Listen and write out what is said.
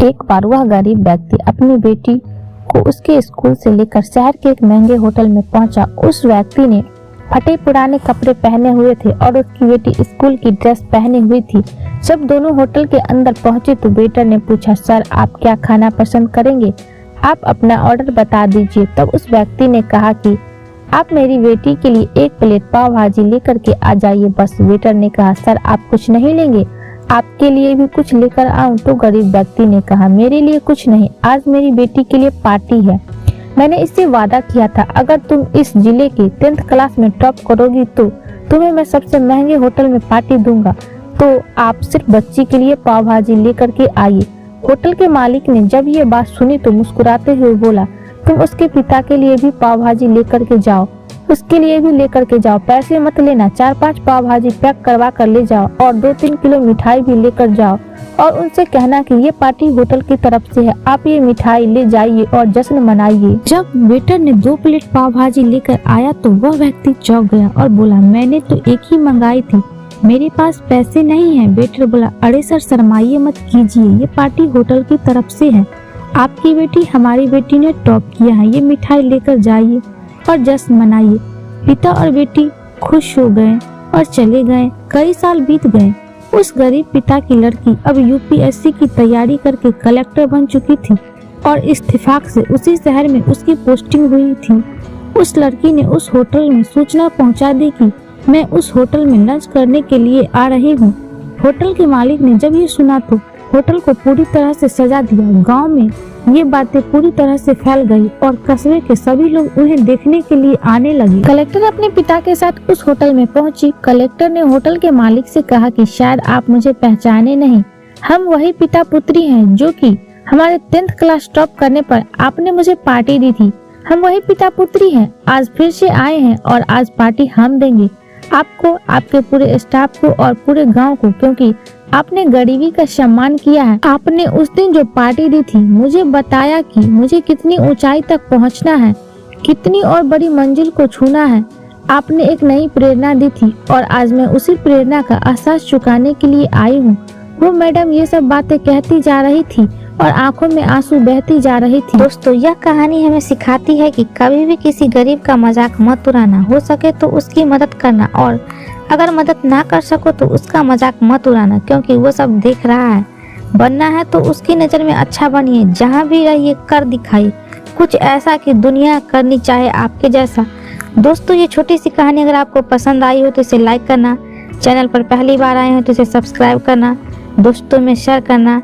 एक बार वह गरीब व्यक्ति अपनी बेटी को उसके स्कूल से लेकर शहर के एक महंगे होटल में पहुंचा। उस व्यक्ति ने फटे पुराने कपड़े पहने हुए थे और उसकी बेटी स्कूल की ड्रेस पहनी हुई थी। जब दोनों होटल के अंदर पहुंचे तो वेटर ने पूछा, सर आप क्या खाना पसंद करेंगे? आप अपना ऑर्डर बता दीजिए। तब उस व्यक्ति ने कहा कि आप मेरी बेटी के लिए एक प्लेट पाव भाजी लेकर के आ जाइए बस। वेटर ने कहा, सर आप कुछ नहीं लेंगे? आपके लिए भी कुछ लेकर आऊं? तो गरीब व्यक्ति ने कहा, मेरे लिए कुछ नहीं, आज मेरी बेटी के लिए पार्टी है। मैंने इससे वादा किया था अगर तुम इस जिले के 10th क्लास में टॉप करोगी तो तुम्हें मैं सबसे महंगे होटल में पार्टी दूंगा। तो आप सिर्फ बच्ची के लिए पाव भाजी लेकर के आइए। होटल के मालिक ने जब ये बात सुनी तो मुस्कुराते हुए बोला, तुम उसके पिता के लिए भी पाव भाजी लेकर के जाओ, उसके लिए भी लेकर के जाओ, पैसे मत लेना, 4-5 पाव भाजी पैक करवा कर ले जाओ और 2-3 किलो मिठाई भी लेकर जाओ और उनसे कहना कि ये पार्टी होटल की तरफ से है, आप ये मिठाई ले जाइए और जश्न मनाइए। जब वेटर ने 2 प्लेट पाव भाजी लेकर आया तो वह व्यक्ति चौंक गया और बोला, मैंने तो एक ही मंगाई थी, मेरे पास पैसे नहीं है। वेटर बोला, अरे सर शर्माइए मत कीजिए, ये पार्टी होटल की तरफ से है, आपकी बेटी हमारी बेटी ने टॉप किया है, ये मिठाई लेकर जाइए और जश्न मनाइए। पिता और बेटी खुश हो गए और चले गए। कई साल बीत गए। उस गरीब पिता की लड़की अब यूपीएससी की तैयारी करके कलेक्टर बन चुकी थी और इत्तेफाक से उसी शहर में उसकी पोस्टिंग हुई थी। उस लड़की ने उस होटल में सूचना पहुंचा दी कि मैं उस होटल में लंच करने के लिए आ रही हूँ। होटल के मालिक ने जब ये सुना तो होटल को पूरी तरह से सजा दिया। गांव में ये बातें पूरी तरह से फैल गई और कस्बे के सभी लोग उन्हें देखने के लिए आने लगे। कलेक्टर अपने पिता के साथ उस होटल में पहुंची। कलेक्टर ने होटल के मालिक से कहा कि शायद आप मुझे पहचाने नहीं, हम वही पिता पुत्री हैं जो कि हमारे 10th क्लास टॉप करने पर आपने मुझे पार्टी दी थी। हम वही पिता पुत्री हैं, आज फिर से आए हैं और आज पार्टी हम देंगे आपको, आपके पूरे स्टाफ को और पूरे गाँव को, क्योंकि आपने गरीबी का सम्मान किया है। आपने उस दिन जो पार्टी दी थी मुझे बताया कि मुझे कितनी ऊंचाई तक पहुंचना है, कितनी और बड़ी मंजिल को छूना है। आपने एक नई प्रेरणा दी थी और आज मैं उसी प्रेरणा का एहसास चुकाने के लिए आई हूँ। वो मैडम ये सब बातें कहती जा रही थी और आंखों में आंसू बहती जा रही थी। दोस्तों, यह कहानी हमें सिखाती है कि कभी भी किसी गरीब का मजाक मत उड़ाना, हो सके तो उसकी मदद करना और अगर मदद ना कर सको तो उसका मजाक मत उड़ाना, क्योंकि वो सब देख रहा है। बनना है तो उसकी नज़र में अच्छा बनिए, जहाँ भी रहिए कर दिखाइए कुछ ऐसा कि दुनिया करनी चाहे आपके जैसा। दोस्तों, ये छोटी सी कहानी अगर आपको पसंद आई हो तो इसे लाइक करना, चैनल पर पहली बार आए हो तो इसे सब्सक्राइब करना, दोस्तों में शेयर करना।